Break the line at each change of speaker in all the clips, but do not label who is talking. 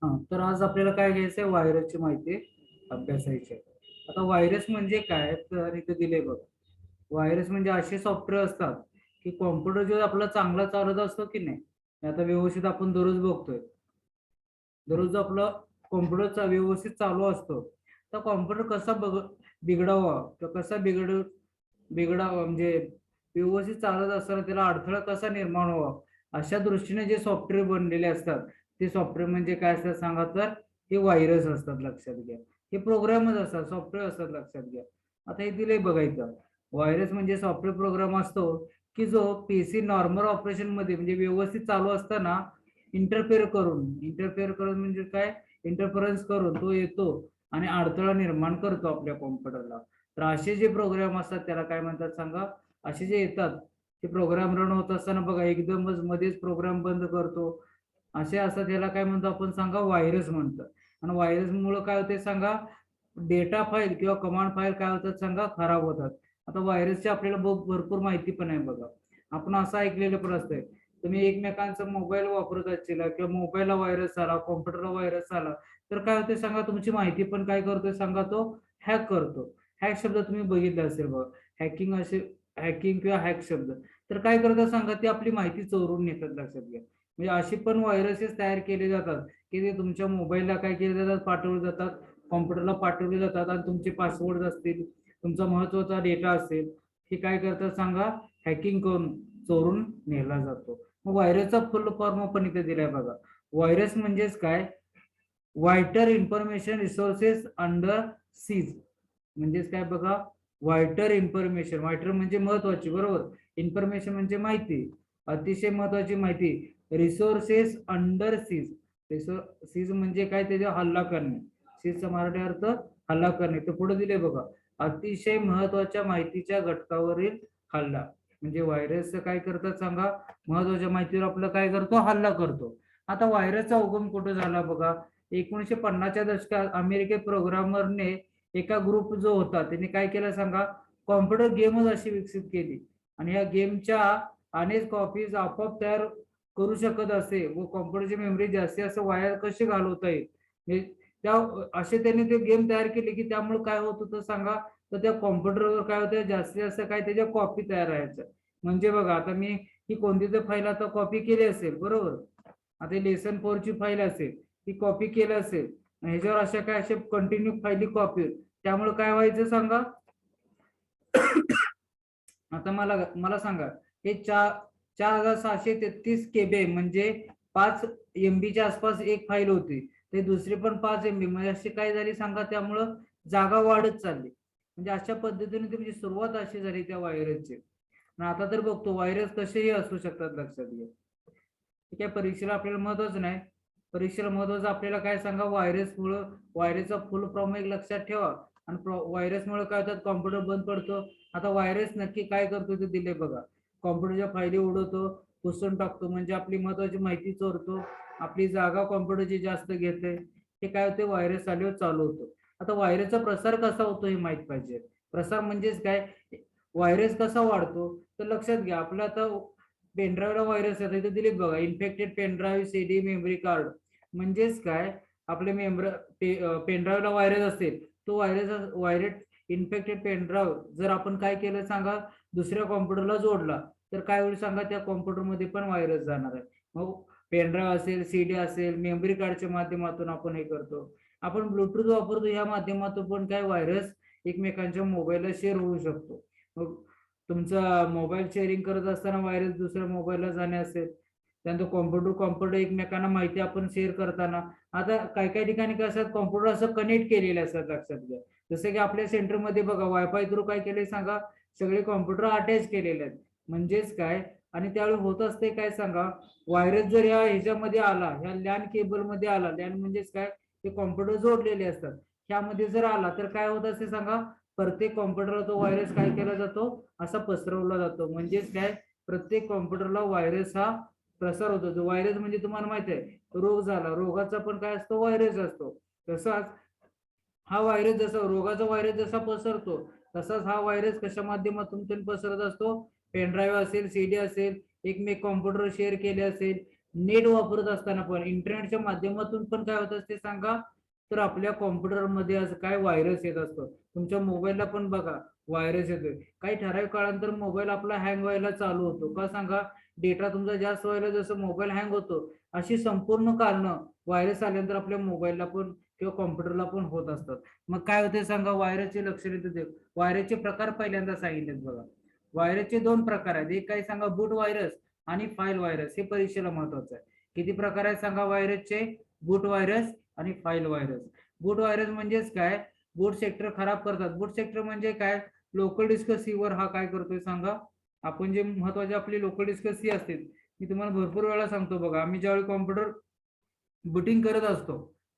हा, तर आज आपल्याला काय घ्यायचंय, व्हायरसची माहिती अभ्यासायची आहे. आता व्हायरस म्हणजे काय, तर इथे दिले बघ. व्हायरस म्हणजे असे सॉफ्टवेअर असतात की कॉम्प्युटर जो आपला चांगला चालत असतो की नाही, ते आता व्यवस्थित आपण दररोज बघतोय, दररोज आपला कॉम्प्युटरचा व्यवस्थित चालू असतो, तर कॉम्प्युटर कसा बिघडावा किंवा कसा बिघडावा म्हणजे व्यवस्थित चालत असताना त्याला अडथळा कसा निर्माण व्हावा, अशा दृष्टीने जे सॉफ्टवेअर बनलेले असतात ते सॉफ्टवेअर म्हणजे काय असतात सांगा, तर हे व्हायरस असतात. लक्षात घ्या, हे प्रोग्रामच असतात, सॉफ्टवेअर असतात. लक्षात घ्या. आता हे दिले बघायचं, व्हायरस म्हणजे सॉफ्टवेअर प्रोग्राम असतो की जो पीसी नॉर्मल ऑपरेशन मध्ये म्हणजे व्यवस्थित चालू असताना इंटरफेअर करून म्हणजे काय, इंटरफरन्स करून तो येतो आणि अडथळा निर्माण करतो आपल्या कॉम्प्युटरला. तर असे जे प्रोग्राम असतात त्याला काय म्हणतात सांगा, असे जे येतात ते प्रोग्राम रन होत असताना बघा एकदमच मध्येच प्रोग्राम बंद करतो, असे असतात, त्याला काय म्हणतो आपण सांगा, व्हायरस म्हणतात. आणि व्हायरस मुळे काय होते सांगा, डेटा फाईल किंवा कमांड फाईल काय होतात सांगा, खराब होतात. आता व्हायरसची आपल्याला भरपूर माहिती पण आहे बघा. आपण असं ऐकलेलं पण असतंय, तुम्ही एकमेकांचा मोबाईल वापरत असतील किंवा मोबाईलला व्हायरस आला, कॉम्प्युटरला व्हायरस आला, तर काय होते सांगा, तुमची माहिती पण काय करतोय सांगा, तो हॅक करतो. हॅक शब्द तुम्ही बघितला असेल बघा, हॅकिंग असे, हॅकिंग किंवा हॅक शब्द. तर काय करतात सांगा, ते आपली माहिती चोरून नेतात. लक्षात घ्या. म्हणजे अशी पण व्हायरसेस तयार केले जातात की ते तुमच्या मोबाईलला काय केले जातात, पाठवले जातात, कॉम्प्युटरला पाठवले जातात, आणि तुमचे पासवर्ड असतील, तुमचा महत्वाचा डेटा असेल, हे काय करतात सांगा, हॅकिंग करून चोरून नेला जातो. मग व्हायरसचा फुल फॉर्म पण इथे दिलाय बघा. व्हायरस म्हणजेच काय, व्हायटर इन्फॉर्मेशन रिसोर्सेस अंडर सीज. म्हणजेच काय बघा, व्हायटर इन्फॉर्मेशन, व्हायटर म्हणजे महत्वाची, बरोबर, इन्फॉर्मेशन म्हणजे माहिती, अतिशय महत्वाची माहिती, रिसोर्सेस अंडर सीज. सीज म्हणजे काय, त्याचा हल्ला करणे, सीजचा मराठी अर्थ हल्ला करणे. तर पुढे दिले बघा, अतिशय महत्वाच्या माहितीच्या घटकावरील हल्ला. म्हणजे व्हायरस काय करतात सांगा, महत्वाच्या माहितीवर आपलं काय करतो, हल्ला करतो. आता व्हायरसचा उगम कुठे झाला बघा, 1950च्या दशकात अमेरिकेत प्रोग्रामरने एका ग्रुप जो होता त्यांनी काय केलं सांगा, कॉम्प्युटर गेमच अशी विकसित केली, आणि या गेमच्या अनेक कॉपीज आपोआप तयार करू शकत असे व कॉम्प्युटरची मेमरी जास्तीत जास्त वायर कशी घालवता येईल, त्या असे त्यांनी ते गेम तयार केले की त्यामुळे काय होत होतं सांगा, तर त्या कॉम्प्युटरवर काय होतं, जास्तीत जास्त काय त्याच्या कॉपी तयार राहायचं. म्हणजे बघा, आता मी ही कोणती तर फाईल आता कॉपी केली असेल, बरोबर, आता लेसन 4 ची फाईल असेल, ती कॉपी केली असेल, ह्याच्यावर अशा काय असे कंटिन्यू फाईली कॉपी, त्यामुळे काय व्हायचं सांगा. आता मला मला सांगा, हे 4,633 KB म्हणजे 5 MB आसपास एक फाईल होती, ते दुसरी पण 5 MB, म्हणजे अशी काय झाली सांगा, त्यामुळं जागा वाढत चालली. म्हणजे अशा पद्धतीने ती म्हणजे सुरुवात अशी झाली त्या व्हायरसची. आणि आता तर बघतो व्हायरस कसेही असू शकतात. लक्षात घ्या. ठीक आहे, परीक्षेला आपल्याला महत्वाचं नाही, परीक्षेला महत्वाचं आपल्याला काय सांगा, व्हायरसमुळं, व्हायरसचा फुल फॉर्म एक लक्षात ठेवा. आणि व्हायरसमुळे काय होतात, कॉम्प्युटर बंद पडतो. आता व्हायरस नक्की काय करतो ते दिले बघा, कॉम्प्युटरच्या फायली उडवतो, पुसून टाकतो, म्हणजे आपली महत्वाची माहिती चोरतो, आपली जागा कॉम्प्युटरची जास्त घेते. हे काय होते, व्हायरस आल्यावर चालू होतो. आता व्हायरसचा प्रसार कसा होतो हे माहित पाहिजे. प्रसार म्हणजेच काय, व्हायरस कसा वाढतो, तर लक्षात घ्या, आपलं आता पेनड्राईव्हला व्हायरस येतात, इथे दिलीत बघा, infected pen drive, CD, memory card. म्हणजेच काय, आपले पेनड्राईव्हला व्हायरस असेल, तो व्हायरस इन्फेक्टेड पेनड्राईव्ह जर आपण काय केलं सांगा, दुसऱ्या कॉम्प्युटरला जोडला, तर काय होईल सांगा, त्या कॉम्प्युटरमध्ये पण व्हायरस जाणार आहे. मग पेनड्राईव्ह असेल, सीडी असेल, मेमरी कार्डच्या माध्यमातून आपण हे करतो. आपण ब्लूटूथ वापरतो, या माध्यमातून पण काय व्हायरस एकमेकांच्या मोबाईलला शेअर होऊ शकतो. मग तुमचा मोबाईल शेअरिंग करत असताना व्हायरस दुसऱ्या मोबाईलला जाणे असेल, त्यानंतर कॉम्प्युटर एकमेकांना माहिती आपण शेअर करताना, आता काही काही ठिकाणी काय असतात, कॉम्प्युटर असं कनेक्ट केलेले असतात. लक्षात घ्या, जसं की आपल्या सेंटरमध्ये बघा, वायफाय थ्रू काय केले सांगा, सगळे कॉम्प्युटर अटॅच केलेले आहेत. म्हणजेच काय, आणि त्यावेळी होत असते काय सांगा, व्हायरस जर या ह्याच्यामध्ये आला, ह्या लॅन केबल मध्ये आला, लॅन म्हणजेच काय, ते कॉम्प्युटर जोडलेले असतात, ह्यामध्ये जर आला तर काय होत असते सांगा, प्रत्येक कॉम्प्युटरला तो व्हायरस काय केला जातो, असा पसरवला जातो. म्हणजेच काय, प्रत्येक कॉम्प्युटरला व्हायरस हा प्रसार होतो. जो व्हायरस म्हणजे तुम्हाला माहित आहे, रोग झाला, रोगाचा पण काय असतो, व्हायरस असतो. तसाच हा व्हायरस, जसा रोगाचा व्हायरस जसा पसरतो, तसाच हा व्हायरस कशा माध्यमातून पसरत असतो, पेनड्राईव्ह असेल, सीडी असेल, एकमेक कॉम्प्युटर शेअर केले असेल, नेट वापरत असताना पण इंटरनेटच्या माध्यमातून पण काय होत असते सांगा, तर आपल्या कॉम्प्युटरमध्ये असं काय व्हायरस येत असतो. तुमच्या मोबाईलला पण बघा व्हायरस येतोय. काही ठराविक काळानंतर मोबाईल आपला हँग व्हायला चालू होतो. का सांगा, डेटा तुमचा जास्त व्हायला जसं मोबाईल हँग होतो, अशी संपूर्ण कारणं व्हायरस आल्यानंतर आपल्या मोबाईलला पण किंवा कॉम्प्युटरला पण होत असतात. मग काय होते सांगा, व्हायरसचे लक्षणे ते व्हायरसचे प्रकार पहिल्यांदा सांगितलेत बघा. व्हायरसचे 2 प्रकार आहेत. एक काय सांगा, बूट व्हायरस आणि फाईल व्हायरस. हे परीक्षेला महत्वाचं आहे. किती प्रकार आहेत सांगा व्हायरसचे? बूट व्हायरस आणि फाईल व्हायरस. बूट व्हायरस म्हणजेच काय, बूट सेक्टर खराब करतात. बूट सेक्टर म्हणजे काय, लोकल डिस्क सी वर हा काय करतोय सांगा, आपण जे महत्वाचे आपली लोकल डिस्क सी असते, मी तुम्हाला भरपूर वेळा सांगतो बघा, आम्ही ज्यावेळी कॉम्प्युटर बुटिंग करत असतो,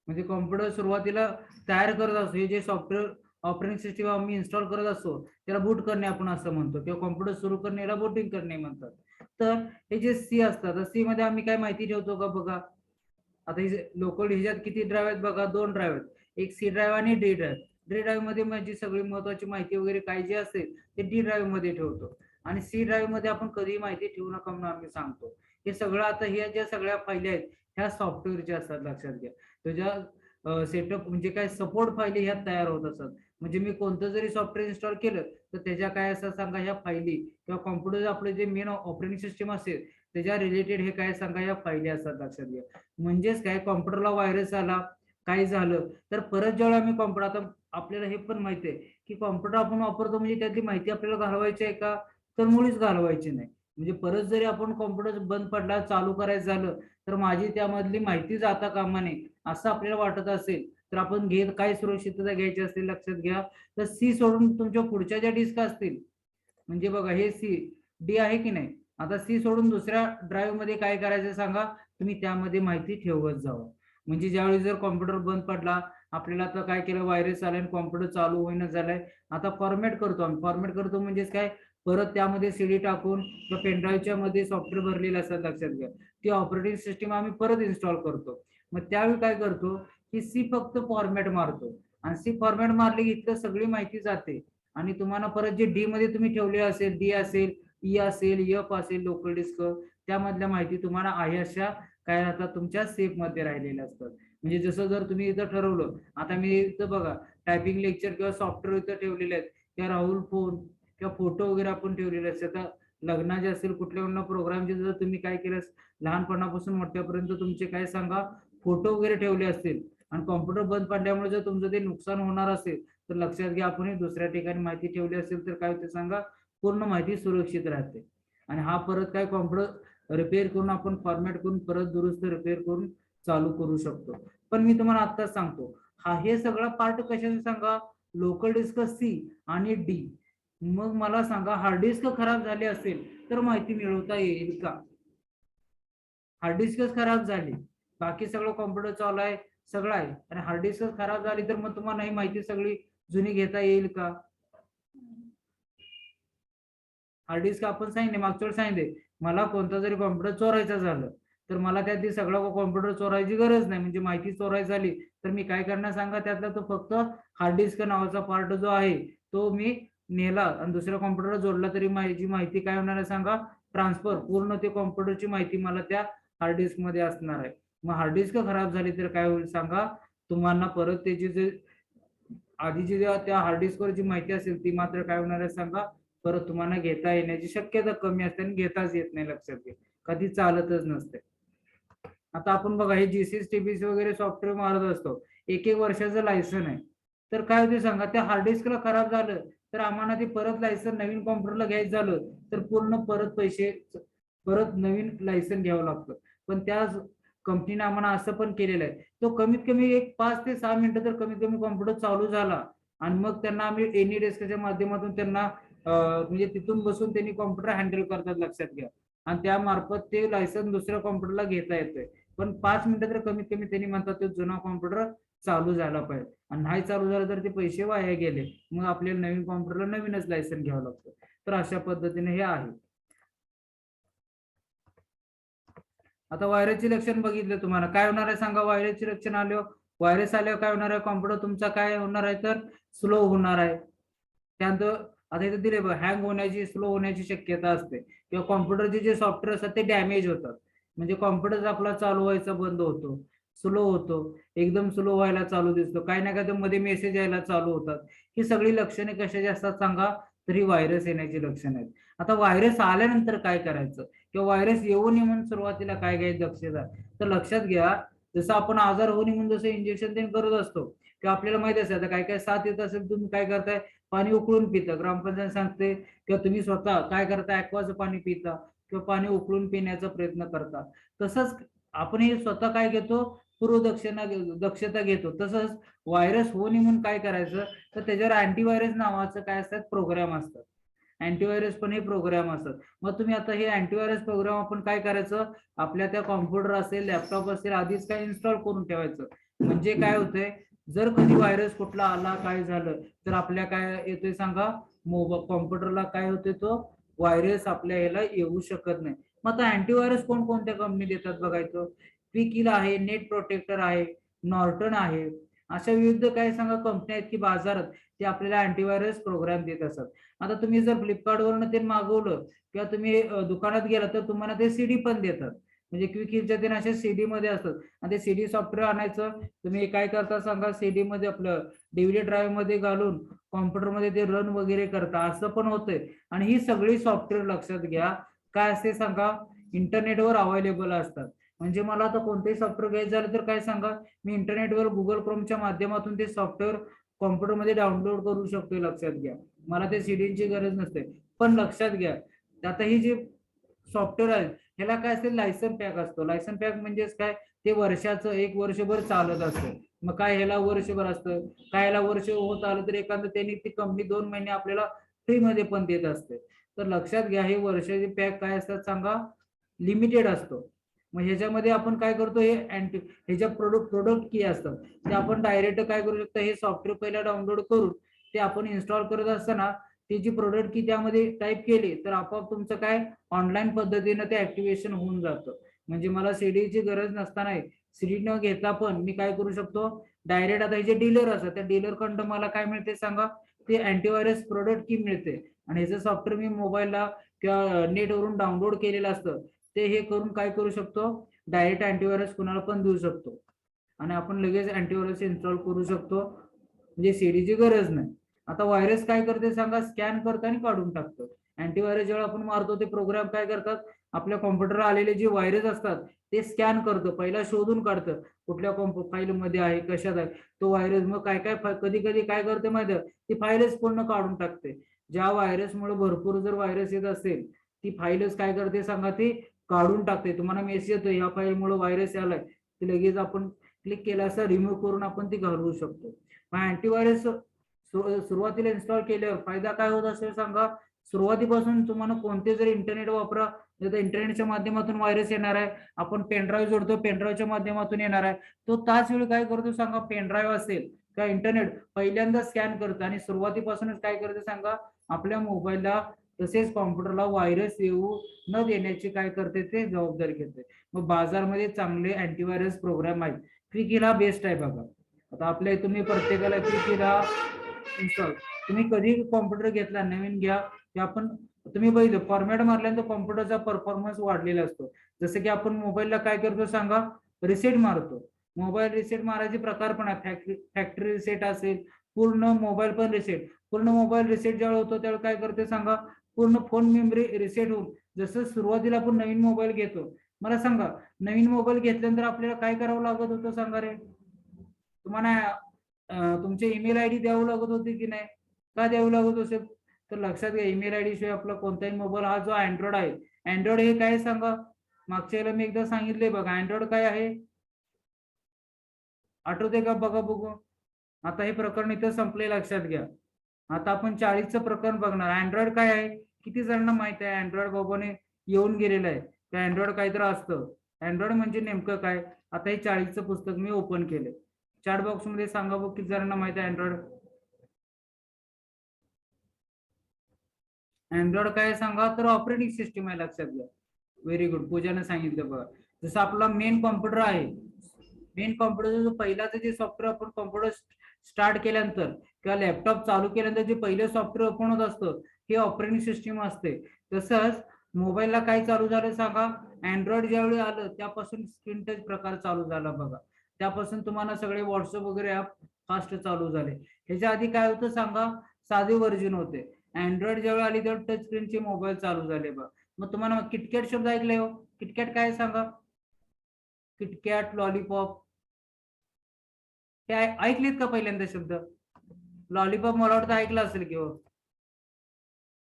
म्हणजे कॉम्प्युटर सुरुवातीला तयार करत असतो, हे जे सॉफ्टवेअर ऑपरेटिंग सिस्टीम आम्ही इन्स्टॉल करत असतो त्याला बूट करणे आपण असं म्हणतो, किंवा कॉम्प्युटर सुरू करणे याला बूटिंग करणे म्हणतात. तर हे जे सी असतात, सी मध्ये आम्ही काय माहिती ठेवतो का बघा. आता लोकल ह्याच्यात किती ड्राईव्ह आहेत बघा, 2 ड्राईव्ह आहेत. एक सी ड्राईव्ह आणि डी ड्राईव्ह. डी ड्राईव्ह मध्ये माझी सगळी महत्वाची माहिती वगैरे काय जे असेल ते डी ड्राईव्ह मध्ये ठेवतो, आणि सी ड्राईव्ह मध्ये आपण कधीही माहिती ठेवू नका म्हणून आम्ही सांगतो. हे सगळं आता ह्या ज्या सगळ्या फायली आहेत ह्या सॉफ्टवेअरच्या असतात, लक्षात घ्या. तुझ्या सेटअप म्हणजे काय सपोर्ट फायली ह्यात तयार होत असतात. म्हणजे मी कोणतं जरी सॉफ्टवेअर इन्स्टॉल केलं तर त्याच्या काय असं सांगा, ह्या फायली किंवा कॉम्प्युटर आपलं जे मेन ऑपरेटिंग सिस्टम असेल त्याच्या रिलेटेड हे काय सांगा, या फायली असतात, लक्षात घ्या. म्हणजेच काय, कॉम्प्युटरला व्हायरस आला, काय झालं तर परत ज्यावेळी आम्ही कॉम्प्युटर, आता आपल्याला हे पण माहिती आहे की कॉम्प्युटर आपण वापरतो म्हणजे त्यातली माहिती आपल्याला घालवायची आहे का, तर मुळीच घालवायची नाही. म्हणजे परत जरी आपण कॉम्प्युटर बंद पडला चालू करायचं झालं तर माझी त्यामधली माहिती जाता कामा नये असं आपल्याला वाटत असेल तर आपण घेत काय सुरक्षितता घ्यायची असेल, लक्षात घ्या. तर सी सोडून तुमच्या पुढच्या ज्या डिस्क असतील, म्हणजे बघा हे सी डी आहे की नाही, आता सी सोडून दुसऱ्या ड्राईव्ह मध्ये काय करायचं सांगा, तुम्ही त्यामध्ये माहिती ठेवत जावं. म्हणजे ज्यावेळी जर कॉम्प्युटर बंद पडला, आपल्याला आता काय केलं, व्हायरस आलाय आणि कॉम्प्युटर चालू होईना झालाय, आता फॉर्मॅट करतो आम्ही. फॉर्मॅट करतो म्हणजेच काय, परत त्यामध्ये सीडी टाकून किंवा पेनड्राईव्हच्या मध्ये सॉफ्टवेअर भरलेले असतात, लक्षात घ्या. ती ऑपरेटिंग सिस्टीम आम्ही परत इन्स्टॉल करतो. मग त्यावेळी काय करतो की सी फक्त फॉर्मॅट मारतो, आणि सी फॉर्मॅट मारली की इथलं सगळी माहिती जाते, आणि तुम्हाला परत जे डी मध्ये तुम्ही ठेवले असेल, डी असेल, ई असेल, एफ असेल, लोकल डिस्क, त्यामधल्या माहिती तुम्हाला आहे अशा काय राहतात, तुमच्या सेफ मध्ये राहिलेल्या असतात. म्हणजे जसं जर तुम्ही इथं ठरवलं, आता मी इथं बघा टायपिंग लेक्चर किंवा सॉफ्टवेअर इथं ठेवलेले आहेत, किंवा राहुल फोन किंवा फोटो वगैरे आपण ठेवलेले असतात. आता लग्नाचे असेल कुठल्या प्रोग्रामचे जर तुम्ही काय केलं, लहानपणापासून मोठ्यापर्यंत तुमचे काय सांगा फोटो वगैरे ठेवले असतील, आणि कॉम्प्युटर बंद पडल्यामुळे जर तुमचं ते नुकसान होणार असेल तर लक्षात घ्या, आपण दुसऱ्या ठिकाणी माहिती ठेवली असेल तर काय होते सांगा, पूर्ण माहिती सुरक्षित राहते. आणि हा परत काय कॉम्प्युटर रिपेअर करून आपण फॉर्मॅट करून परत दुरुस्त रिपेअर करून चालू करू शकतो. पण मी तुम्हाला आत्ताच सांगतो, हा हे सगळा पार्ट कशाचा सांगा, लोकल डिस्क सी आणि डी. मग मला सांगा, हार्ड डिस्क खराब झाले असेल तर माहिती मिळवता येईल का? हार्ड डिस्कच खराब झाली, बाकी सगळं कॉम्प्युटर चालू आहे, सगळं आहे, आणि हार्ड डिस्क खराब झाली तर मग तुम्हाला ही माहिती सगळी जुनी घेता येईल का? हार्ड डिस्क आपण सांगितले, मागच्या वेळी सांगितले, मला कोणता जरी कॉम्प्युटर चोरायचा झालं तर मला त्यातली सगळा कॉम्प्युटर चोरायची गरज नाही. म्हणजे माहिती चोरायची झाली तर मी काय करणार सांगा, त्यातला तो फक्त हार्ड डिस्क नावाचा पार्ट जो आहे तो मी नेला आणि दुसऱ्या कॉम्प्युटरला जोडला तरी माझी माहिती काय होणार आहे सांगा, ट्रान्सफर, पूर्ण ते कॉम्प्युटरची माहिती मला त्या हार्ड डिस्क मध्ये असणार आहे. मग हार्ड डिस्क खराब झाली तर काय होईल सांगा, तुम्हाला परत त्याची जे आधीची त्या हार्ड डिस्कवर जी माहिती असेल ती मात्र काय होणार आहे सांगा, परत तुम्हाला घेता येण्याची शक्यता कमी असते आणि घेताच येत नाही, लक्षात घ्या, कधी चालतच नसते. आता आपण बघा हे जीसीएस टीबीसी वगैरे सॉफ्टवेअर मारत असतो, एक एक वर्षाचं लायसन आहे, तर काय होते सांगा, त्या हार्ड डिस्कला खराब झालं तर आम्हाला ते परत लायसन नवीन कॉम्प्युटरला घ्यायचं झालं तर पूर्ण परत पैसे, परत नवीन लायसन घ्यावं लागतं. पण त्या कंपनीने आम्हाला असं पण केलेलं आहे, तो कमीत कमी एक 5 ते 6 मिनिटं तर कमीत कमी कॉम्प्युटर चालू झाला आणि मग त्यांना आम्ही एनी डेस्कच्या माध्यमातून त्यांना म्हणजे तिथून बसून त्यांनी कॉम्प्युटर हँडल करतात, लक्षात घ्या, आणि त्या मार्फत ते लायसन दुसऱ्या कॉम्प्युटरला घेता येतंय. पण 5 मिनिटं तर कमीत कमी त्यांनी म्हणतात तो जुना कॉम्प्युटर चालू झाला पाहिजे, आणि नाही चालू झालं तर ते पैसे वाया गेले, मग आपल्याला नवीन कॉम्प्युटरला नवीनच लायसन घ्यावं लागतं. तर अशा पद्धतीने हे आहे. आता व्हायरसचे लक्षण बघितले, तुम्हाला काय होणार आहे सांगा, व्हायरसचे लक्षण आल्यावर, व्हायरस आल्यावर काय होणार आहे, कॉम्प्युटर तुमचा काय होणार आहे तर स्लो होणार आहे. त्यानंतर आता इथे दिले बघा, हँग होण्याची, स्लो होण्याची शक्यता असते, किंवा कॉम्प्युटरचे जे सॉफ्टवेअर असतात ते डॅमेज होतात. म्हणजे कॉम्प्युटर आपला चालू व्हायचा बंद होतो, स्लो होतो, एकदम स्लो व्हायला चालू दिसतो, काही ना काही मध्ये मेसेज यायला चालू होतात. ही सगळी लक्षणे कशाची असतात सांगा? तर ही व्हायरस येण्याची लक्षणं आहेत. आता व्हायरस आल्यानंतर काय करायचं किंवा व्हायरस येऊ नये म्हणून सुरुवातीला काय घ्यायचं दक्षता? तर लक्षात घ्या, जसं आपण आजार होऊ नये म्हणून जसं इंजेक्शन ते करत असतो किंवा आपल्याला माहित असेल, आता काय काय साथ येत असेल, तुम्ही काय करताय? पाणी उकळून पिता, ग्रामपंचायत सांगते, किंवा तुम्ही स्वतः काय करता? ऍक्वाचं पाणी पिता किंवा पाणी उकळून पिण्याचा प्रयत्न करता. तसंच आपण हे स्वतः काय घेतो? दक्षता घेतो. तसंच व्हायरस होऊ नये म्हणून काय करायचं? तर त्याच्यावर अँटीव्हायरस नावाचं काय असतात? प्रोग्राम असतात. अँटीव्हायरस पण हे प्रोग्राम असतात. मग तुम्ही आता हे अँटीव्हायरस प्रोग्राम आपण काय करायचं? आपल्या त्या कॉम्प्युटर असेल, लॅपटॉप असेल, आधीच काय इन्स्टॉल करून ठेवायचं. म्हणजे काय होतंय, जर कधी व्हायरस कुठला आला, काय झालं, तर आपल्या काय येतोय सांगा? मोबाईल कॉम्प्युटरला काय होते, तो व्हायरस आपल्या याला येऊ शकत नाही. मग आता अँटीव्हायरस कोणत्या कंपनी देतात बघायचं. क्विकिल आहे, नेट प्रोटेक्टर आहे, नॉर्टन आहे, अशा विविध काय सांगा कंपन्या आहेत की बाजारात ते आपल्याला अँटीव्हायरस प्रोग्राम देत असतात. आता तुम्ही जर फ्लिपकार्ट वरून ते मागवलं किंवा तुम्ही दुकानात गेला तर तुम्हाला ते सीडी पण देतात. म्हणजे क्विकिलच्या ते अशा सीडी मध्ये असतात आणि ते सीडी सॉफ्टवेअर आणायचं. तुम्ही काय करता सांगा? सीडी मध्ये आपलं डीव्हीडी ड्राईव्ह मध्ये घालून कॉम्प्युटर मध्ये ते रन वगैरे करता, असं पण होतंय. आणि ही सगळी सॉफ्टवेअर लक्षात घ्या काय असते सांगा? इंटरनेटवर अवेलेबल असतात. म्हणजे मला आता कोणतेही सॉफ्टवेअर घ्यायचं झालं तर काय सांगा? मी इंटरनेटवर गुगल क्रोमच्या माध्यमातून ते सॉफ्टवेअर कॉम्प्युटरमध्ये डाउनलोड करू शकतो. लक्षात घ्या, मला ते सीडीची गरज नसते. पण लक्षात घ्या, आता ही जी सॉफ्टवेअर आहे ह्याला काय असेल? लायसन पॅक असतो. लायसन पॅक म्हणजेच काय? ते वर्षाचं 1 वर्षभर चालत असतं. मग काय ह्याला वर्षभर असतं, काय ह्याला वर्ष होत आलं तर एखादं त्यांनी ती कंपनी 2 महिने आपल्याला फ्री मध्ये पण देत असते. तर लक्षात घ्या, हे वर्षाचे पॅक काय असतात सांगा? लिमिटेड असतो. मग ह्याच्यामध्ये आपण काय करतो? हे ह्याच्या प्रोडक्ट की असतात ते आपण डायरेक्ट काय करू शकतो? हे सॉफ्टवेअर पहिला डाउनलोड करून ते आपण इन्स्टॉल करत असताना त्याची प्रोडक्ट की त्यामध्ये टाईप केली तर आपोआप तुमचं काय ऑनलाईन पद्धतीनं ते ऍक्टिव्हेशन होऊन जातं. म्हणजे मला सीडीची गरज नसताना सीडी न घेता पण मी काय करू शकतो? डायरेक्ट आता हे जे डीलर असतात त्या डीलर कडून मला काय मिळते सांगा? ते अँटीव्हायरस प्रोडक्ट की मिळते. आणि ह्याचं सॉफ्टवेअर मी मोबाईलला किंवा नेटवरून डाउनलोड केलेलं असतं. ते हे करून काय करू शकतो? डायरेक्ट अँटीव्हायरस कुणाला पण देऊ शकतो आणि आपण लगेच अँटीव्हायरस इन्स्टॉल करू शकतो. म्हणजे सीडीची गरज नाही. आता व्हायरस काय करते सांगा? स्कॅन करतं आणि काढून टाकतं. अँटीव्हायरस जेव्हा आपण मारतो ते प्रोग्राम काय करतात? आपल्या कॉम्प्युटरला आलेले जे व्हायरस असतात ते स्कॅन करतं, पहिला शोधून काढतं कुठल्या फाईल मध्ये आहे, कशात आहे तो व्हायरस. मग काय काय कधी कधी काय करते माहिती आहे? ती फाईलच पूर्ण काढून टाकते. ज्या व्हायरसमुळे भरपूर जर व्हायरस येत असेल ती फाईलच काय करते सांगा? ती काढून टाकते. तुम्हाला मेसेज येतो ह्या फाईलमुळे व्हायरस आलाय, ते लगेच आपण क्लिक केला असं रिमूव्ह करून आपण ती घालवू शकतो. मग अँटीव्हायरस सुरुवातीला इन्स्टॉल केल्यावर फायदा काय होत असेल सांगा? सुरुवातीपासून तुम्हाला कोणते जरी इंटरनेट वापरा, इंटरनेटच्या माध्यमातून व्हायरस येणार आहे. आपण पेनड्राईव्ह जोडतो, पेनड्राईव्हच्या माध्यमातून येणार आहे. तो त्याच वेळी काय करतो सांगा? पेनड्राईव्ह असेल किंवा इंटरनेट पहिल्यांदा स्कॅन करतं आणि सुरुवातीपासूनच काय करते सांगा? आपल्या मोबाईलला तसेच कॉम्प्युटरला व्हायरस येऊ न देण्याची काय करते? ते जबाबदारी घेते. मग बाजारमध्ये चांगले अँटीव्हायरस प्रोग्राम आहेत. क्विकिल हा बेस्ट आहे बघा. आता आपल्या तुम्ही प्रत्येकाला क्विकिल हा इन्स्टॉल, तुम्ही कधी कॉम्प्युटर घेतला नवीन घ्या की आपण तुम्ही बघितलं फॉर्मॅट मारल्यानंतर कॉम्प्युटरचा परफॉर्मन्स वाढलेला असतो. जसं की आपण मोबाईलला काय करतो सांगा? रिसेट मारतो. मोबाईल रिसेट मारायचे प्रकार पण आहे. फॅक्टरी रिसेट असेल, पूर्ण मोबाईल पण रिसेट. पूर्ण मोबाईल रिसेट ज्यावेळी होतो त्यावेळी काय करते सांगा? पूर्ण फोन मेमरी रिसेट होऊन, जसं सुरुवातीला आपण नवीन मोबाईल घेतो, मला सांगा नवीन मोबाईल घेतल्यानंतर आपल्याला काय करावं लागत होतं सांगा रे? तुम्हाला तुमचे ईमेल आयडी द्यावं लागत होते की नाही? का द्यावं लागत असेल? तर लक्षात घ्या, ईमेल आयडी शिवाय आपला कोणताही मोबाईल हा जो अँड्रॉइड आहे, अँड्रॉइड हे काय सांगा? मागच्या वेळेला मी एकदा सांगितले बघा, अँड्रॉइड काय आहे आठवते का? बघा बघू. आता हे प्रकरण इथं संपले, लक्षात घ्या. आता आपण 40चं प्रकरण बघणार. अँड्रॉइड काय आहे? किती जणांना माहित आहे? अँड्रॉइड बाबाने येऊन गेलेलं आहे. तर अँड्रॉइड काहीतरी असतं. अँड्रॉइड म्हणजे नेमकं काय? आता हे 40चं पुस्तक मी ओपन केले. चॅट बॉक्स मध्ये सांगा बघ किती जणांना माहित आहे अँड्रॉइड. अँड्रॉइड काय सांगा? तर ऑपरेटिंग सिस्टीम आहे. लक्षात घ्या. व्हेरी गुड, पूजाने सांगितलं बघा. जसं आपला मेन कॉम्प्युटर आहे, मेन कॉम्प्युटरचा जो पहिलाचं जे सॉफ्टवेअर आपण कॉम्प्युटर स्टार्ट केल्यानंतर किंवा लॅपटॉप चालू केल्यानंतर जे पहिले सॉफ्टवेअर ओपन होत असतं हे ऑपरेटिंग सिस्टीम असते. तसंच मोबाईलला काय चालू झालं सांगा? अँड्रॉइड ज्यावेळी आलं त्यापासून स्क्रीन टच प्रकार चालू झाला बघा. त्यापासून तुम्हाला सगळे व्हॉट्सअप वगैरे ऍप फास्ट चालू झाले. ह्याच्या आधी काय होतं सांगा? साधे व्हर्जन होते. अँड्रॉइड ज्यावेळी आली तेव्हा टच स्क्रीनचे मोबाईल चालू झाले बघा. मग तुम्हाला किटकॅट शब्द ऐकले हो? किटकॅट काय सांगा? किटकॅट, लॉलीपॉप हे ऐकलेत का पहिल्यांदा शब्द? लॉलीपॉप मला वाटतं ऐकलं असेल की हो.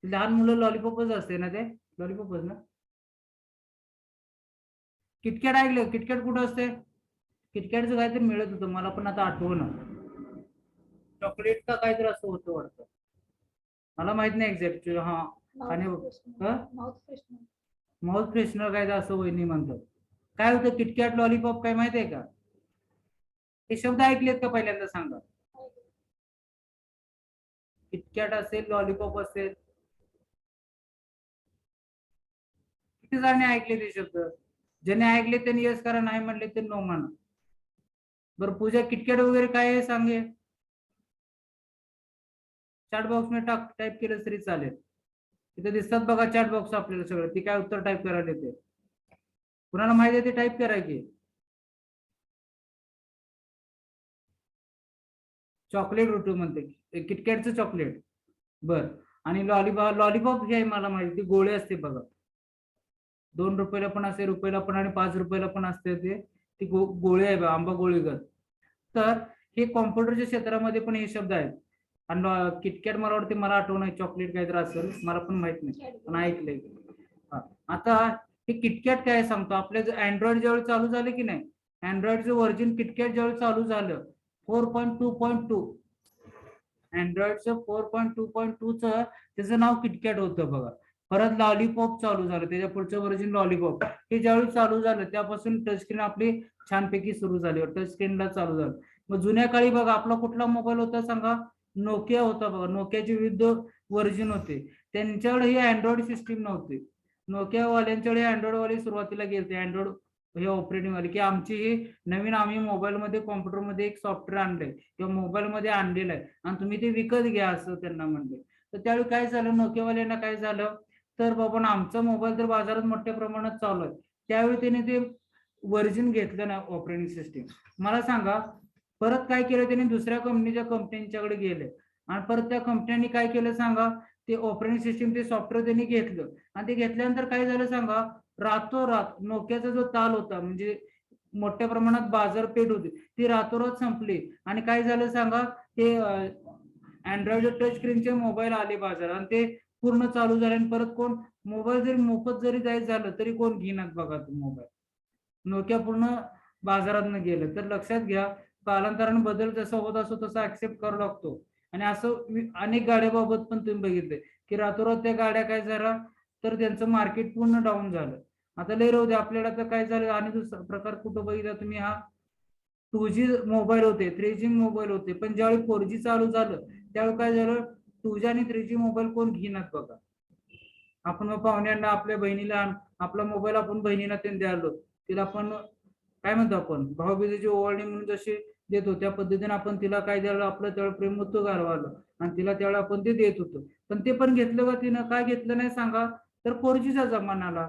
लहान मुलं लॉलीपॉपच असते ना, ते लॉलीपॉपच ना. किटकॅट ऐकलं? किटकॅट कुठं असते? किटकॅटचं काहीतरी मिळत होतं मला पण आता आठवण. चॉकलेट का काहीतरी असं होतं वाटतं, मला माहित नाही एक्झॅक्ट. हा आणि माउथ फ्रेशनर काय असं वहिनी म्हणतात. काय होतं किटकॅट, लॉलीपॉप काय माहित आहे का? हे शब्द ऐकलेत का पहिल्यांदा सांगा? किटकॅट असेल, लॉलीपॉप असेल, किती जणांनी ऐकले ते शब्द? ज्यांनी ऐकले त्यांनी यस करा, नाही म्हणले ते नो म्हणा. बरं पूजा, किटकॅट वगैरे काय आहे सांगे? चॅट बॉक्स मध्ये टाईप केलं तरी चालेल. तिथे दिसतात बघा चॅट बॉक्स आपल्याला सगळं, ती काय उत्तर टाईप करायला येते. कुणाला माहिती आहे ते टाईप करायची. चॉकलेट रुटू म्हणते किटकॅटचं चॉकलेट. बर. आणि लॉलीपॉप, लॉलीपॉप हे मला माहिती गोळे असते बघा. 2 रुपयाला पण असते, रुपयाला पण आणि 5 रुपयाला पण असते. ती गोळे आहे बघा, आंबा गोळीगत. तर हे कॉम्प्युटरच्या क्षेत्रामध्ये पण हे शब्द आहेत. आणि किटकॅट मला वाटते, मला आठवण आहे चॉकलेट काहीतरी असेल, मला पण माहित नाही पण ऐकलंय. आता हे किटकॅट काय सांगतो, आपल्या अँड्रॉइड ज्यावेळी चालू झालं की नाही, अँड्रॉइडचं व्हर्जन किटकॅट ज्यावेळी चालू झालं 4.2.2, अँड्रॉइडचं 4.2.2 त्याचं नाव किटकॅट होतं बघा. परत लॉलीपॉप चालू झालं, त्याच्या पुढचं व्हर्जन लॉलीपॉप. हे ज्यावेळी चालू झालं त्यापासून टच स्क्रीन आपली छानपैकी सुरू झाली, टच स्क्रीनला चालू झालं. मग जुन्या काळी बघा आपला कुठला मोबाईल होता सांगा? नोकिया होता बघा. नोकियाचे विविध व्हर्जन होते, त्यांच्याकडे ही अँड्रॉइड सिस्टीम नव्हती. नोकिया वाल्यांच्याकडे अँड्रॉइड वाले सुरुवातीला गेले अँड्रॉइड हे ऑपरेटिंग वाले, की आमची ही नवीन आम्ही मोबाईलमध्ये कॉम्प्युटरमध्ये एक सॉफ्टवेअर आणलंय किंवा मोबाईलमध्ये आणलेलं आहे आणि तुम्ही ते विकत घ्या असं त्यांना म्हणले. तर त्यावेळी काय झालं, नोकियावाल्यांना काय झालं, तर बाबा आमचा मोबाईल तर बाजारात मोठ्या प्रमाणात चालू आहे. त्यावेळी त्यांनी ते व्हर्जन घेतलं ना ऑपरेटिंग सिस्टीम. मला सांगा परत काय केलं त्यांनी, दुसऱ्या कंपन्यांच्याकडे गेले आणि परत त्या कंपन्यांनी काय केलं सांगा, ते ऑपरेटिंग सिस्टीम ते सॉफ्टवेअर त्यांनी घेतलं आणि ते घेतल्यानंतर काय झालं सांगा, रातोरात नोकियाचा जो ताल होता म्हणजे मोठ्या प्रमाणात बाजारपेठ होती ती रातोरात संपली. आणि काय झालं सांगा, ते अँड्रॉइड टच स्क्रीनचे मोबाईल आले बाजारात आणि ते पूर्ण चालू झाले. आणि परत कोण मोबाईल जरी मोफत जरी जायचं झालं तरी कोण घेणार बघा तो मोबाईल. नोकिया पूर्ण बाजारात गेलं. तर लक्षात घ्या, कालांतराने बदल जसा होत असतो तसा ऍक्सेप्ट करावा लागतो. आणि असं अनेक गाड्याबाबत पण तुम्ही बघितलंय की रातोरात त्या गाड्या काय झाल्या तर त्यांचं मार्केट पूर्ण डाऊन झालं. आता लय राहू दे, आपल्याला तर काय झालं. आणि दुसरा प्रकार कुठं बघितला तुम्ही, हा 2G मोबाईल होते, 3G मोबाईल होते, पण ज्यावेळी 4G चालू झालं त्यावेळी काय झालं, 2G आणि 3G मोबाईल कोण घेणार बघा. आपण मग पाहुण्यांना, आपल्या बहिणीला आपला मोबाईल आपण बहिणीला त्यांनी द्यालो, तिला आपण काय म्हणतो, आपण भाऊबीजेची ओवाळणी म्हणून जशी देतो त्या पद्धतीने आपण तिला काय द्यायला, आपलं त्यावेळेला प्रेम होतं गारवालं आणि तिला त्यावेळेला आपण ते देत होतो. पण ते पण घेतलं का तिनं? काय घेतलं नाही सांगा, तर 4Gचा जमाना आला.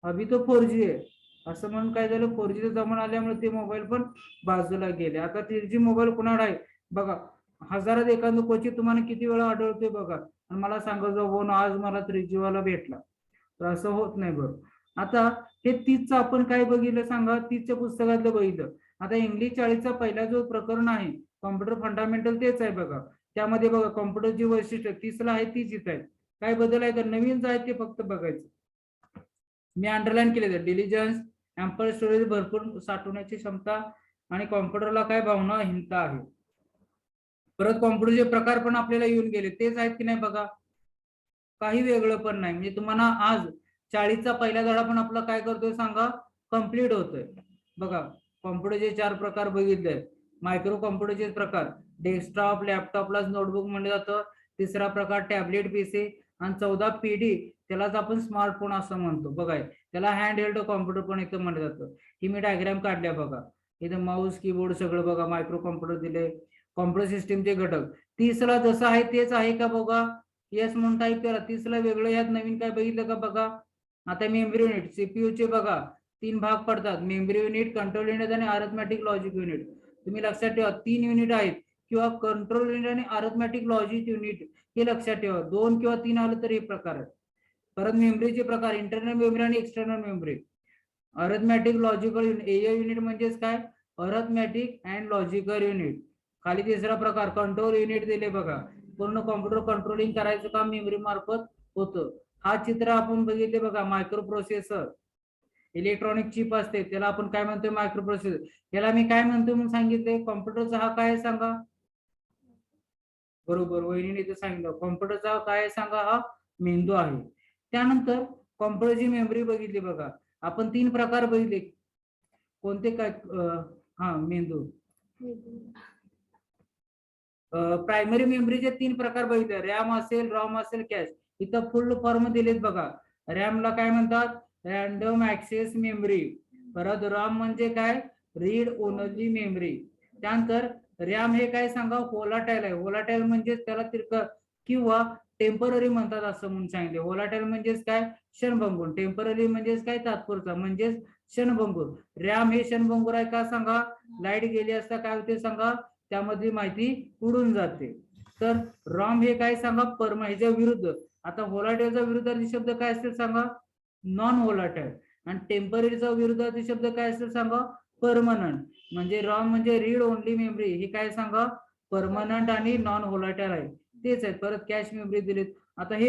अभि तो 4G आहे असं म्हणून काय झालं, 4Gचा जमाना आल्यामुळे ते मोबाईल पण बाजूला गेले. आता 3G मोबाईल कुणाकडे आहे बघा, हजारात एखादं क्वचित तुम्हाला किती वेळा आढळतोय बघा. आणि मला सांगा जाऊ आज मला 3G वाला भेटला, तर असं होत नाही. बरोबर. आता हे 30चं आपण काय बघितलं सांगा, 30च्या पुस्तकातलं बघितलं. आता इंग्लिश 40चा पहिला जो प्रकरण आहे कॉम्प्युटर फंडामेंटल तेच आहे बघा. त्यामध्ये बघा कॉम्प्युटरची वैशिष्ट्य 30ला आहे तीच इथं आहेत. काय बदल आहे तर नवीन आहे ते फक्त बघायचं. मी अंडरलाईन केले डिलिजन्स, अँपल स्टोरेज, भरपूर साठवण्याची क्षमता आणि कॉम्प्युटरला काय भावनाहीनता आहे. परत कॉम्प्युटरचे प्रकार पण आपल्याला येऊन गेले, तेच आहेत की नाही बघा, काही वेगळं पण नाही. म्हणजे तुम्हाला आज 40चा पहिला धडा पण आपला काय करतोय सांगा, कम्प्लीट होतोय बघा. कॉम्प्युटरचे 4 प्रकार बघितले. मायक्रो कॉम्प्युटरचे प्रकार, डेस्कटॉप, लॅपटॉपलाच नोटबुक म्हणलं जातं. तिसरा प्रकार टॅबलेट पीसी. आणि 14 PD, त्यालाच आपण स्मार्टफोन असं म्हणतो बघा. त्याला हँड हेल्ड कॉम्प्युटर पण इथं म्हणलं जातं. ही मी डायग्राम काढल्या बघा, इथं माऊस कीबोर्ड सगळं बघा, मायक्रो कॉम्प्युटर दिले. कॉम्प्युटर सिस्टीमचे घटक 30ला जसं आहे तेच आहे का बघा, येस म्हणून टाईप करा. 30ला वेगळं, यात नवीन काय बघितलं का बघा. आता मेमरी युनिट सीपीयू चे बघा 3 भाग पडतात, मेमरी युनिट, कंट्रोल युनिट आणि अरिथमेटिक लॉजिक युनिट. तुम्ही लक्षात ठेवा 3 युनिट आहेत, किंवा कंट्रोल युनिट आणि अरिथमेटिक लॉजिक युनिट हे लक्षात ठेवा. 2 किंवा 3 आलं तर हे प्रकार आहे. परत मेमरीचे प्रकार इंटरनल मेमरी आणि external memory. Arithmetic logical unit unit म्हणजेच काय, अरिथमेटिक अँड लॉजिकल युनिट. खाली तिसरा प्रकार कंट्रोल युनिट दिले बघा, पूर्ण कॉम्प्युटर कंट्रोलिंग करायचं काम मेमरी मार्फत होतं. हा चित्र आपण बघितले बघा, मायक्रो प्रोसेसर, इलेक्ट्रॉनिक चिप असते त्याला आपण काय म्हणतोय, मायक्रो प्रोसेसर. याला मी काय म्हणतो म्हणून सांगितले, कॉम्प्युटरचा हा काय सांगा. बरोबर, वहिनीने इथे सांगितलं कॉम्प्युटरचा काय सांगा, हा मेंदू आहे. त्यानंतर कॉम्प्युटरची मेमरी बघितली बघा, आपण 3 प्रकार बघितले. कोणते काय, हा मेंदू. प्रायमरी मेमरीचे 3 प्रकार बघितले, रॅम असेल, रॉम असेल, कॅश. इथं फुल फॉर्म दिलेत बघा. रॅमला काय म्हणतात, रॅन्डम ऍक्सेस मेमरी. परत रॉम म्हणजे काय, रीड ओनली मेमरी. त्यानंतर रॅम हे काय सांगा, होलाटाईल आहे. होलाटाईल म्हणजे त्याला किंवा टेम्पररी म्हणतात असं म्हणून सांगितले. होलाटाईल म्हणजेच काय, क्षणभंगूर. टेम्पररी म्हणजेच काय, तात्पुरता म्हणजेच क्षणभंगूर. रॅम हे क्षणभंगूर आहे का सांगा, लाईट गेली असता काय होते सांगा, त्यामध्ये माहिती उडून जाते. तर रॉम हे काय सांगा, ह्याच्या विरुद्ध. आता होलाटाईलचा विरुद्धार्थी शब्द काय असेल सांगा, नॉन होलाटाईल. आणि टेम्पररीचा विरुद्धार्थी शब्द काय असेल सांगा, परमनंट. म्हणजे रॉम म्हणजे रीड ओनली मेमरी, हे काय सांगा, परमनंट आणि नॉन होलाटाईल आहे, तेच आहे. परत कॅश मेमरी दिलेत. आता हे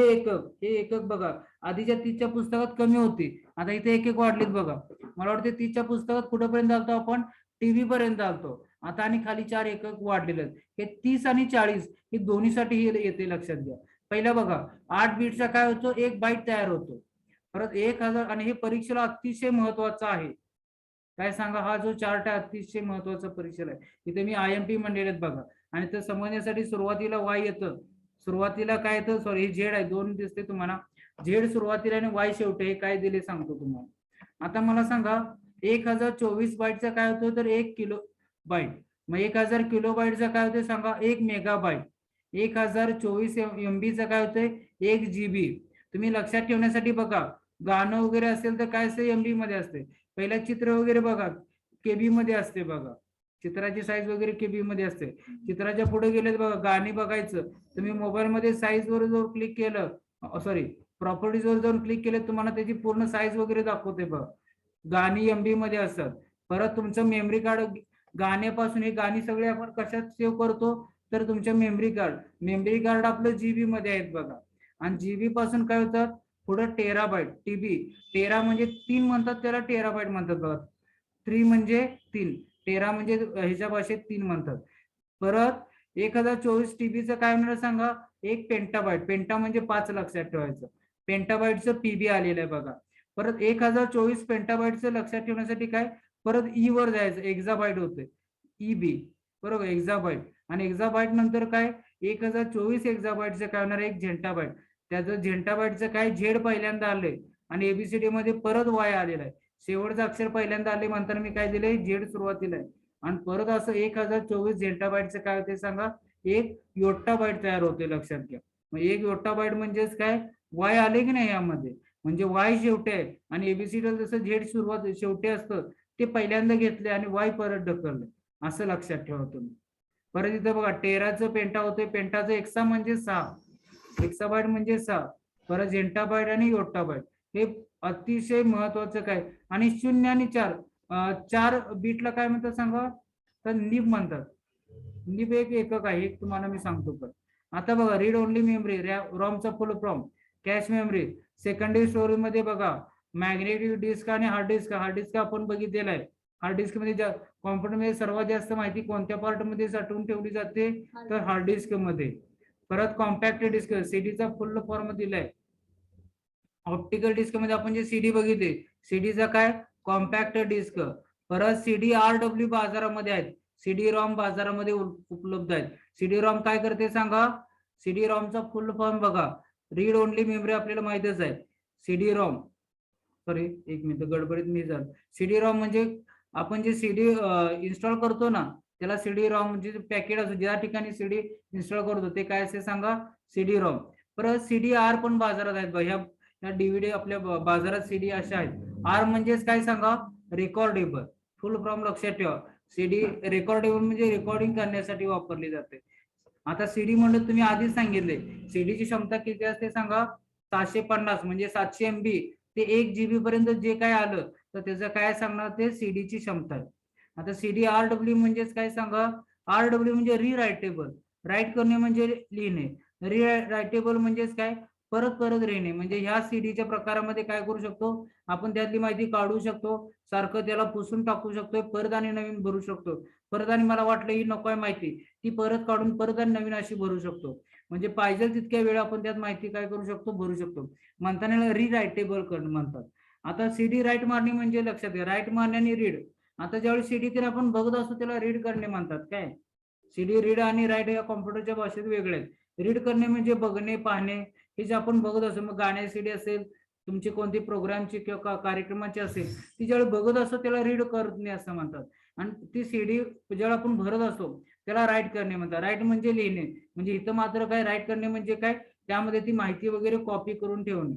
एकक बघा, आधीच्या 30च्या पुस्तकात कमी होती, आता इथे एक वाढलीत बघा. मला वाटते 30च्या पुस्तकात कुठेपर्यंत आलतो आपण, टीव्ही पर्यंत आलतो. आता आणि खाली 4 एकक वाढलेले आहेत. हे 30 आणि 40 हे दोन्हीसाठी येते, लक्षात घ्या. पहिला बघा 8 बीटचा काय होतो, 1 बाईट तयार होतो. परत 1000, आणि हे परीक्षेला अतिशय महत्वाचं आहे. काय सांगा, हा जो चार्ट आहे अतिशय महत्वाचा परीक्षेला आहे. इथे मी IMP म्हणलेले आहेत बघा. आणि ते समजण्यासाठी सुरुवातीला वाय येतं, सुरुवातीला काय येतं, सॉरी झेड आहे, 2 दिसते तुम्हाला. झेड सुरुवातीला आणि वाय शेवटी, हे काय दिले सांगतो तुम्हाला. आता मला सांगा 1024 बाईटचा काय होतो, तर 1 किलो बाईट. मग 1000 किलो बाईटचा काय होते सांगा, 1 मेगाबाईट. 1024 MB काय होतंय, 1 GB. तुम्ही लक्षात ठेवण्यासाठी बघा, गाणं वगैरे असेल तर काय असते, MB मध्ये असते. पहिला चित्र वगैरे बघा, KB मध्ये असते बघा. चित्राची साईज वगैरे KB मध्ये असते. चित्राच्या पुढे गेले बघा, गाणी बघायचं तुम्ही मोबाईल मध्ये, साईज वर जर क्लिक केलं, सॉरी प्रॉपर्टीज वर जाऊन क्लिक केलं, तुम्हाला त्याची पूर्ण साईज वगैरे दाखवते बघा. गाणी MB मध्ये असतात. परत तुमचं मेमरी कार्ड, गाण्यापासून हे गाणी सगळे आपण कशात सेव्ह करतो, तर तुमच्या मेमरी कार्ड आपलं GB मध्ये आहेत बघा. आणि GB पासून काय होतात, पुढे टेराबाईट, TB. टेरा म्हणजे 3 म्हणतात त्याला, टेराबाईट म्हणतात बघा. 3 म्हणजे 3, टेरा म्हणजे ह्याच्या भाषेत 3 म्हणतात. परत 1024 TBचं काय म्हणणार सांगा, 1 पेंटाबाईट. पेंटा म्हणजे 5 लक्षात ठेवायचं. पेंटाबाईटचं PB आलेलं आहे बघा. परत 1024 पेंटाबाईटचं लक्षात ठेवण्यासाठी काय, परत ई वर जायचं, एक्झाबाईट होते, EB. बरोबर, एक्झाबाईट. आणि एक्झाबाईट नंतर काय, 1024 एक्झाबाईटचं काय होणार, 1 झेंटाबाईट. त्याचं झेंटाबाईटचं काय, झेड पहिल्यांदा आलंय, आणि ABCD मध्ये परत वाय आलेला आहे. शेवटचं अक्षर पहिल्यांदा आले म्हणताना मी काय दिलंय, झेड सुरुवातीला आहे. आणि परत असं 1024 झेंटाबाईटचं काय होते सांगा, 1 योट्टाबाईट तयार होते, लक्षात घ्या. मग 1 योट्टाबाईट म्हणजेच काय, वाय आले की नाही यामध्ये, म्हणजे वाय शेवटी आहे. आणि ABCD जसं झेड सुरुवात शेवटी असतं, ते पहिल्यांदा घेतले आणि वाय परत ढकलले, असं लक्षात ठेवा तुम्ही. परत इथं बघा, टेराचं पेंटा होतोय, पेंटाचं एक्सा म्हणजे 6, एक्साबाईट म्हणजे 6. परत झेंटाबाईट आणि योट्टाबाईट हे अतिशय महत्वाचं काय. आणि 0 आणि 4 बीटला काय म्हणतात सांगा, तर निब म्हणतात. निब एक एकक आहे, एक तुम्हाला मी सांगतो. पण आता बघा, रीड ओनली मेमरी, रॉमचा full form, cache memory. Secondary storage मध्ये बघा, मॅग्नेटिक डिस्क आणि हार्ड डिस्क. हार्ड डिस्क आपण बघितलेला आहे. हार्ड डिस्क मध्ये कॉम्प्युटर मध्ये सर्वात जास्त माहिती कोणत्या पार्ट मध्ये साठवून ठेवली जाते, तर हार्ड डिस्क मध्ये. परत कॉम्पॅक्ट डिस्क, सीडीचा फुल फॉर्म दिलाय. ऑप्टिकल डिस्क मध्ये आपण जे CD बघितले, सीडीचा काय, कॉम्पॅक्ट डिस्क. परत CD-RW बाजारामध्ये आहेत, CD रॉम बाजारामध्ये उपलब्ध आहेत. CD रॉम काय करते सांगा, CD रॉमचा फुल फॉर्म बघा, रीड ओनली मेमरी आपल्याला माहितच आहे. CD रॉम, सॉरी एक मिनिट गडबडीत मी झालं. CD रॉम म्हणजे आपण जे CD इन्स्टॉल करतो ना, त्याला CD रॉम म्हणजे पॅकेट असतो, ज्या ठिकाणी CD इन्स्टॉल करतो ते काय असे सांगा, CD रॉम. परत CDR पण बाजारात आहेत बघा. ह्या डीव्हीडी आपल्या बाजारात सीडी अशा आहेत. आर म्हणजेच काय सांगा, रेकॉर्डेबल. फुल फॉर्म लक्षात ठेवा. सीडी रेकॉर्डेबल म्हणजे रेकॉर्डिंग करण्यासाठी वापरली जाते. आता सीडी म्हणलं तुम्ही आधीच सांगितले, सीडीची क्षमता किती असते सांगा, 750 म्हणजे 700 MB ते 1 GB पर्यंत जे काय आलं तर त्याचं काय सांगणार, ते सीडीची क्षमता आहे. आता सीडी RW म्हणजेच काय सांगा, RW म्हणजे रीरायटेबल. राईट करणे म्हणजे लिहिणे, रीरायटेबल म्हणजेच काय, परत परत लिहिणे. म्हणजे ह्या सीडीच्या प्रकारामध्ये काय करू शकतो आपण, त्यातली माहिती काढू शकतो, सारखं त्याला पुसून टाकू शकतो, परत आणि नवीन भरू शकतो. परत आणि मला वाटलं ही नको आहे माहिती, ती परत काढून परत आणि नवीन अशी भरू शकतो. म्हणजे पाहिजे तितक्या वेळ आपण त्यात माहिती काय करू शकतो, भरू शकतो. म्हणताना रीरायटेबल म्हणतात. आता सीडी राईट मारणे म्हणजे लक्षात घ्या, राईट मारणे आणि रीड. आता ज्यावेळी सीडी तर आपण बघत असतो त्याला रीड करणे म्हणतात. काय सीडी रीड आणि राईट या कॉम्प्युटरच्या भाषेत वेगळे आहेत. रीड करणे म्हणजे बघणे, पाहणे, हे जे आपण बघत असतो. मग गाण्या सीडी असेल, तुमची कोणती प्रोग्रामची किंवा कार्यक्रमाची असेल, ती ज्यावेळी बघत असतो त्याला रीड करणे असं म्हणतात. आणि ती सीडी ज्यावेळी आपण भरत असतो त्याला राईट करणे म्हणतात. राईट म्हणजे लिहिणे. म्हणजे इथं मात्र काय, राईट करणे म्हणजे काय, त्यामध्ये ती माहिती वगैरे कॉपी करून ठेवणे.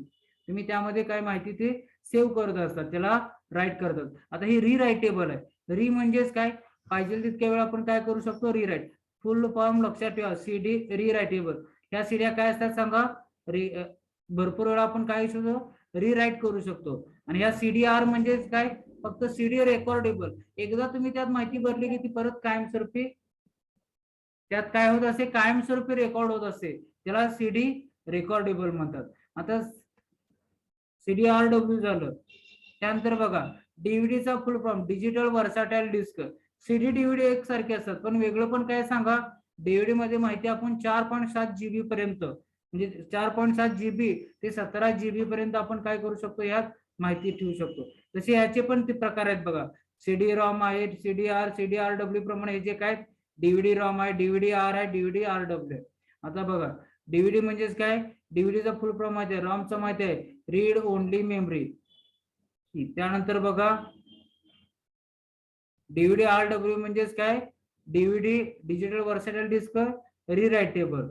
तुम्ही त्यामध्ये काय माहिती ते सेव्ह करत असतात, त्याला राईट करतात. आता ही रीरायटेबल आहे. री म्हणजेच काय, पाहिजे तितक्या वेळा आपण काय करू शकतो, रीराईट. फुल फॉर्म लक्षात ठेवा, सीडी रीरायटेबल. ह्या सीड्या काय असतात सांगा, भरपूर वेळा आपण काय शकतो, रीराईट करू शकतो. आणि ह्या CDR म्हणजेच काय, फक्त सीडी रेकॉर्डेबल. एकदा तुम्ही त्यात माहिती भरली की ती परत कायमस्वरूपी त्यात काय होत असे, कायमस्वरूपी रेकॉर्ड होत असते, त्याला सीडी रेकॉर्डेबल म्हणतात. आता CDRW झालं. त्यानंतर बघा, डीव्हीडीचा full form digital versatile disk. CD DVD एकसारखे असतात, पण वेगळं पण काय सांगा, डीव्हीडी मध्ये माहिती आपण 4.7 GB पर्यंत, म्हणजे 4.7 GB ते 17 GB पर्यंत आपण काय करू शकतो, यात माहिती ठेवू शकतो. तसे याचे पण ते प्रकार आहेत बघा, सीडी रॉम आहे, CDR CDRW प्रमाणे हे जे काय, डीव्हीडी रॉम आहे, डीव्हीडी आर आहे, डीव्हीडी RW आहे. आता बघा, डीव्हीडी म्हणजेच काय, डीव्हीडीचा फुल फॉर्म माहिती आहे, रॉमचा माहिती आहे, रीड ओनली मेमरी. त्यानंतर बघा, डीव्हीडी RW म्हणजेच काय, डीव्हीडी डिजिटल वर्सटाईल डिस्क रीरायटेबल.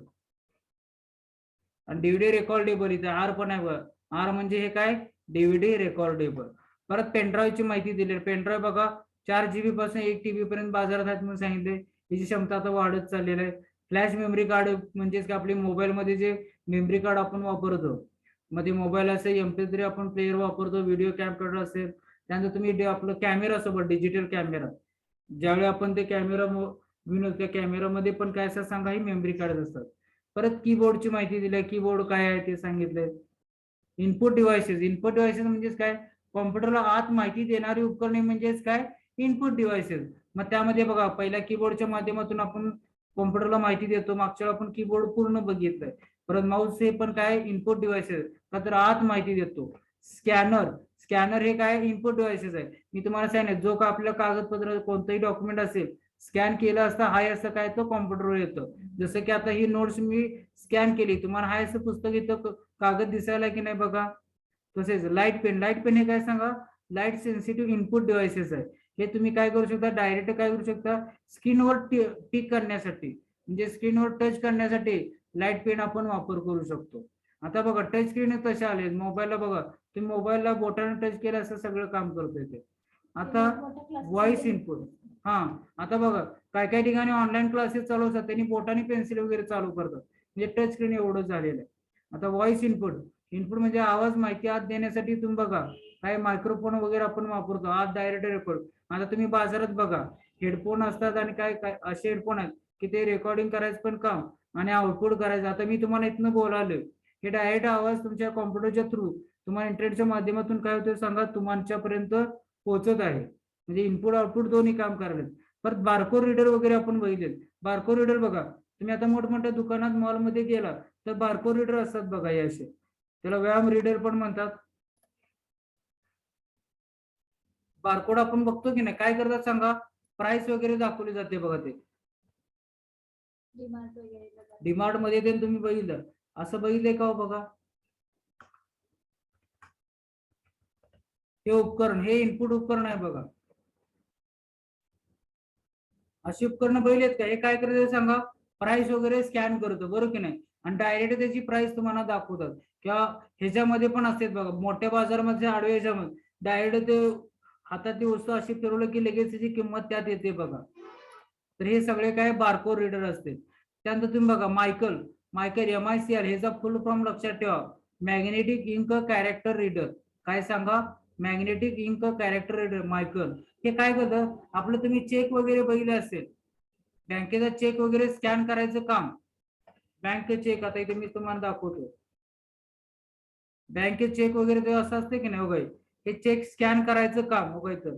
आणि डीव्हीडी रेकॉर्डेबल, इथे आर पण आहे बघा, आर म्हणजे हे काय, डीव्हीडी रेकॉर्डेबल. परत पेनड्राईव्हची माहिती दिली. पेनड्राईव्ह बघा, 4 GB पासून 1 TB पर्यंत बाजारात आहेत म्हणून सांगितले. याची क्षमता आता वाढत चाललेली आहे. फ्लॅश मेमरी कार्ड म्हणजेच आपली मोबाईल मध्ये जे मेमरी कार्ड आपण वापरतो, मध्ये मोबाईल असेल, MP3 आपण प्लेअर वापरतो, व्हिडिओ कॅम्प्युटर असेल, त्यानंतर तुम्ही आपलं कॅमेरा सोबत डिजिटल कॅमेरा, ज्यावेळी आपण ते कॅमेरा घेऊन त्या कॅमेरामध्ये पण काय असं सांगा, ही मेमरी कार्ड असतात. परत कीबोर्डची माहिती दिली, कीबोर्ड काय आहे ते सांगितलंय. इनपुट डिव्हाइसेस, इनपुट डिव्हाइसेस म्हणजेच काय, कॉम्प्युटरला आत माहिती देणारी उपकरणे म्हणजेच काय, इनपुट डिव्हाइसेस. मग त्यामध्ये बघा, पहिल्या कीबोर्डच्या माध्यमातून आपण कॉम्प्युटरला माहिती देतो, मागच्या आपण कीबोर्ड पूर्ण बघितलंय. परत माऊस हे पण काय, इनपुट डिव्हाइसेस, का तर आत माहिती देतो. स्कॅनर, स्कॅनर हे काय, इनपुट डिव्हाइसेस आहे. मी तुम्हाला सांगितलं, जो का आपलं कागदपत्र कोणतंही डॉक्युमेंट असेल, स्कॅन केलं असतं, हाय असं काय, तो कॉम्प्युटरवर येतं. जसं की आता ही नोट्स मी स्कॅन केली, तुम्हाला हाय असं पुस्तक इथं कागद दिसायला की नाही बघा. तसेच लाईट पेन, लाईट पेन हे काय सांगा, लाईट सेन्सिटिव्ह इनपुट डिव्हाइसेस आहे. हे तुम्ही काय करू शकता, डायरेक्ट काय करू शकता, स्क्रीनवर टिक करण्यासाठी, म्हणजे स्क्रीनवर टच करण्यासाठी लाईट पेन आपण वापर करू शकतो. आता बघा, टच स्क्रीन तसे आले मोबाईलला, बघा तुम्ही मोबाईलला बोटाने टच केलं असं सगळं काम करतोय ते. आता व्हॉइस इनपुट, हा, आता बघा काय काय ठिकाणी ऑनलाईन क्लासेस चालू असतात, त्यांनी बोटाने पेन्सिल वगैरे चालू करतात, म्हणजे टच स्क्रीन एवढं झालेलं आहे. आता व्हॉइस इनपुट, इनपुट म्हणजे आवाज माहिती आत देण्यासाठी तुम्ही बघा काय मायक्रोफोन वगैरे आपण वापरतो, आत डायरेक्ट रेकॉर्ड. आता तुम्ही बाजारात बघा, हेडफोन असतात आणि काय काय असे हेडफोन आहेत की ते रेकॉर्डिंग करायचं पण काम आणि आउटपुट करायचं. आता मी तुम्हाला इथनं बोलालोय, हे डायरेक्ट आवाज तुमच्या कॉम्प्युटरच्या थ्रू तुम्हाला इंटरनेटच्या माध्यमातून काय होतं सांगा, तुमच्यापर्यंत पोहोचत आहे. म्हणजे इनपुट आउटपुट दोन्ही काम करायला. परत बारकोड रीडर वगैरे आपण बघितले. बारकोड रीडर बघा, तुम्ही आता मोठमोठ्या दुकानात मॉलमध्ये गेला तर बारकोड रीडर असतात बघा, हे असे, त्याला व्यायाम रीडर पण म्हणतात. बारकोड आपण बघतो की नाही, काय करतात सांगा, प्राइस वगैरे दाखवली जाते बघा, ते डीमार्ट मध्ये ते तुम्ही बघितलं, असं बघितलंय का हो बघा. हे उपकरण, हे इनपुट उपकरण आहे बघा, अशी उपकरणं बघितलेत का. हे काय करतात सांगा, प्राइस वगैरे स्कॅन करतो, बरोबर की नाही, आणि डायरेक्ट त्याची प्राइस तुम्हाला दाखवतात किंवा ह्याच्यामध्ये पण असते बघा, मोठ्या बाजारामध्ये आडव्या ह्याच्यामध्ये डायरेक्ट ते हातात ती वस्तू अशी फिरवलं की लगेच त्याची किंमत त्यात येते बघा. तर हे सगळे काय बारकोड रीडर असते. त्यानंतर तुम्ही बघा मायकल मायकल MICR ह्याचा फुल फॉर्म लक्षात ठेवा, मॅग्नेटिक इंक कॅरेक्टर रीडर. काय सांगा? मॅग्नेटिक इंक कॅरेक्टर रीडर मायकल. हे काय करतं, आपलं तुम्ही चेक वगैरे बघितले असेल, बँकेचा चेक वगैरे स्कॅन करायचं काम, बँक चेक आता इथे मी तुम्हाला दाखवतो, बँकेत चेक वगैरे ते असं असते की नाही वगैरे, हे चेक स्कॅन करायचं काम वगैरे,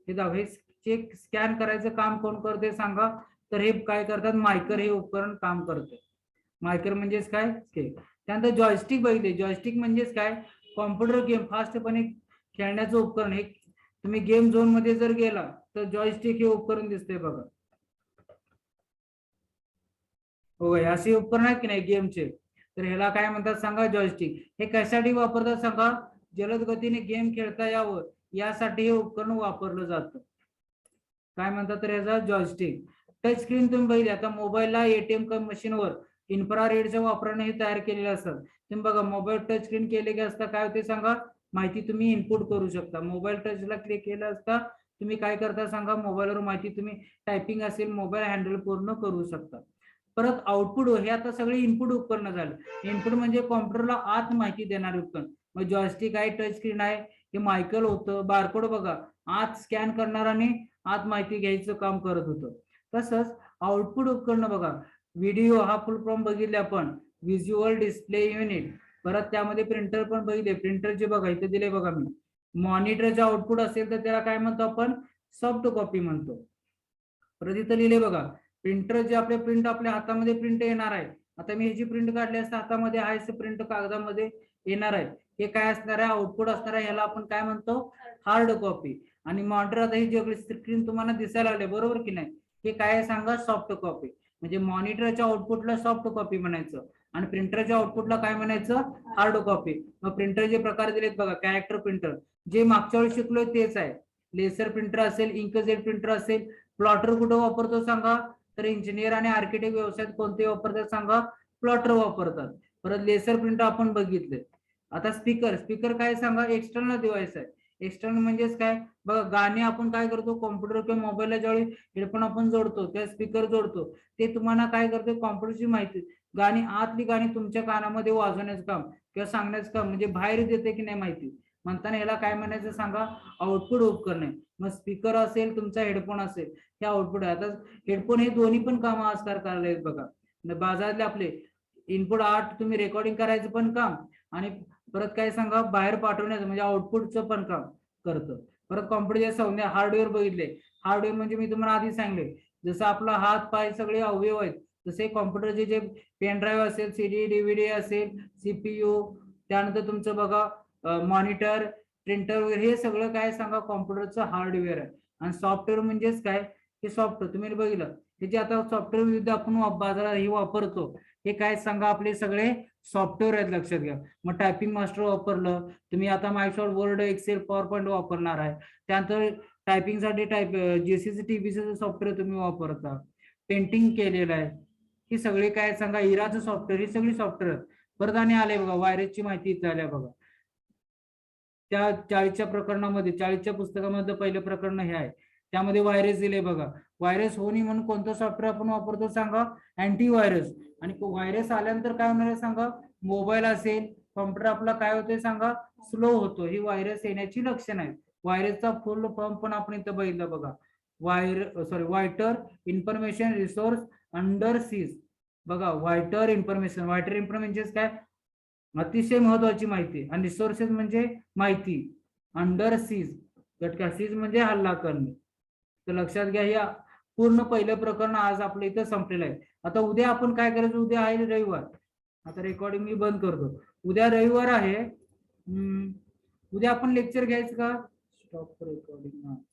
हे चेक स्कॅन करायचं काम कोण करते सांगा? तर हे काय करतात, मायकर हे उपकरण काम करते. मायकर म्हणजेच काय? त्यानंतर जॉयस्टिक बघितले, जॉयस्टिक म्हणजेच काय? कॉम्प्युटर गेम फास्टपणे खेळण्याचं उपकरण. हे तुम्ही गेम झोन मध्ये जर गेला तर जॉयस्टिक हे उपकरण दिसते बघा. हो, असे उपकरण आहेत की नाही गेमचे, तर ह्याला काय म्हणतात सांगा? जॉयस्टिक. हे कशासाठी वापरतात सांगा? जलद गतीने गेम खेळता यावं यासाठी हे उपकरण वापरलं जातं. काय म्हणतात तर याचा? जॉयस्टिक. टच स्क्रीन तुम्ही बघितली, आता मोबाईलला ATM मशीनवर इन्फ्रारेडच्या वापराने हे तयार केलेलं असतं. तुम्ही बघा मोबाईल टच स्क्रीन केले की असता काय होते सांगा? माहिती तुम्ही इनपुट करू शकता. मोबाईल टचला क्लिक केलं असता तुम्ही काय करता सांगा? मोबाईलवर माहिती तुम्ही टायपिंग असेल मोबाईल हँडल पूर्ण करू शकता. परत आउटपुट, हे आता सगळे इनपुट उपकरण झालं. इनपुट म्हणजे कॉम्प्युटरला आत माहिती देणारे उपकरण. मग जॉयस्टिक आहे, टच स्क्रीन आहे, हे मायकल होतं. बारकोड बघा आत स्कॅन करणार आणि आत माहिती घ्यायचं काम करत होतं. तसंच आउटपुट उपकरण बघा, व्हिडिओ हा फुल फॉर्म बघितले आपण, व्हिज्युअल डिस्प्ले युनिट. परत त्यामध्ये प्रिंटर पण बघितले, प्रिंटरचे बघा इथे दिले बघा मी. मॉनिटरचे आउटपुट असेल तर त्याला काय म्हणतो आपण? सॉफ्ट कॉपी म्हणतो. परत इथं लिहिले बघा, प्रिंटर जे आपले प्रिंट आपल्या हातामध्ये प्रिंट येणार आहे. आता मी ह्याची प्रिंट काढली असता हातामध्ये आहे, प्रिंट कागदामध्ये येणार आहे. हे काय असणार आहे? आउटपुट असणार आहे. ह्याला आपण काय म्हणतो? Hard copy. आणि मॉनिटर, आता ही जी स्क्रीन तुम्हाला दिसायला लागली बरोबर की नाही, हे काय सांगा? Soft copy. म्हणजे मॉनिटरच्या आउटपुटला सॉफ्ट कॉपी म्हणायचं आणि प्रिंटरच्या आउटपुटला काय म्हणायचं? Hard copy. मग प्रिंटरचे प्रकार दिलेत बघा, कॅरेक्टर प्रिंटर जे मागच्या वेळी शिकलोय तेच आहे. लेसर प्रिंटर असेल, इंकजेट प्रिंटर असेल. प्लॉटर कुठं वापरतो सांगा? तर इंजिनियर आणि आर्किटेक्ट व्यवसायात कोणते वापरतात सांगा? प्लॉटर वापरतात. परत लेसर प्रिंटर आपण बघितले. आता स्पीकर, स्पीकर काय सांगा? एक्सटर्नल डिव्हाइस आहे. एक्सटर्नल म्हणजेच काय बघा, गाणे आपण काय करतो कॉम्प्युटर किंवा मोबाईलला ज्यावेळी हेडफोन आपण जोडतो त्या स्पीकर जोडतो, ते तुम्हाला काय करते? कॉम्प्युटरची माहिती, गाणी, आतली गाणी तुमच्या कानामध्ये वाजवण्याचं काम किंवा सांगण्याचं काम, म्हणजे बाहेर देते की नाही माहिती. म्हणताना याला काय म्हणायचं सांगा? आउटपुट उपकरण आहे. मग स्पीकर असेल, तुमचा हेडफोन असेल, हे आउटपुट आहे. आता हेडफोन हे दोन्ही पण काम आजकाल करायला आहेत बघा. बाजारातले आपले इनपुट आर्ट तुम्ही रेकॉर्डिंग करायचं पण काम आणि परत काय सांगा? बाहेर पाठवण्याचं म्हणजे आउटपुटचं पण काम करतं. परत कॉम्प्युटरच्या संज्ञा, हार्डवेअर बघितले. हार्डवेअर म्हणजे मी तुम्हाला आधी सांगले, जसं आपला हात पाय सगळे अवयव आहेत, तसे कॉम्प्युटरचे जे पेन ड्राईव्ह असेल, CD DVD असेल, CPU, त्यानंतर तुमचं बघा मॉनिटर, प्रिंटर वगैरे, हे सगळं काय सांगा? कॉम्प्युटरचं हार्डवेअर आहे. आणि सॉफ्टवेअर म्हणजेच काय? हे सॉफ्टवेअर तुम्ही बघितलं, हे जे आता सॉफ्टवेअर विविध आपण बाजारात हे वापरतो, हे काय सांगा? आपले सगळे सॉफ्टवेअर आहेत, लक्षात घ्या. मग टायपिंग मास्टर वापरलं तुम्ही, आता Microsoft Word, Excel, PowerPoint वापरणार आहे. त्यानंतर टायपिंगसाठी JCC TBC सॉफ्टवेअर तुम्ही वापरता. पेंटिंग केलेलं आहे. ही सगळे काय सांगा? इराचं सॉफ्टवेअर, ही सगळी सॉफ्टवेअर. परत आणि आले बघा व्हायरसची माहिती इथं आल्या बघा. त्या 40च्या प्रकरणामध्ये, 40च्या पुस्तकामध्ये पहिलं प्रकरण हे आहे, त्यामध्ये व्हायरस दिले बघा. व्हायरस होणी म्हणून कोणतं सॉफ्टवेअर आपण वापरतो सांगा? अँटीव्हायरस. आणि व्हायरस आल्यानंतर काय होणार आहे सांगा? मोबाईल असेल, कॉम्प्युटर आपला काय होतोय सांगा? स्लो होतो. ही व्हायरस येण्याची लक्षणं आहेत. व्हायरसचा फुल फॉर्म पण आपण इथं बघितलं बघा, व्हायटर इन्फॉर्मेशन रिसोर्स अंडर सीज. बघा व्हायटर इन्फॉर्मेशन, व्हायटर इन्फॉर्मेशन काय? अतिशय महत्वाची माहिती. आणि रिसोर्सेस म्हणजे माहिती. अंडर सीज, गटका, सीज म्हणजे हल्ला करणे. तर लक्षात घ्या, या पूर्ण पहिलं प्रकरण आज आपलं इथं संपलेलं आहे. आता उद्या आपण काय करायचं? उद्या आहे रविवार. आता रेकॉर्डिंग मी बंद करतो. उद्या रविवार आहे. उद्या आपण लेक्चर घ्यायचं का? Stop recording.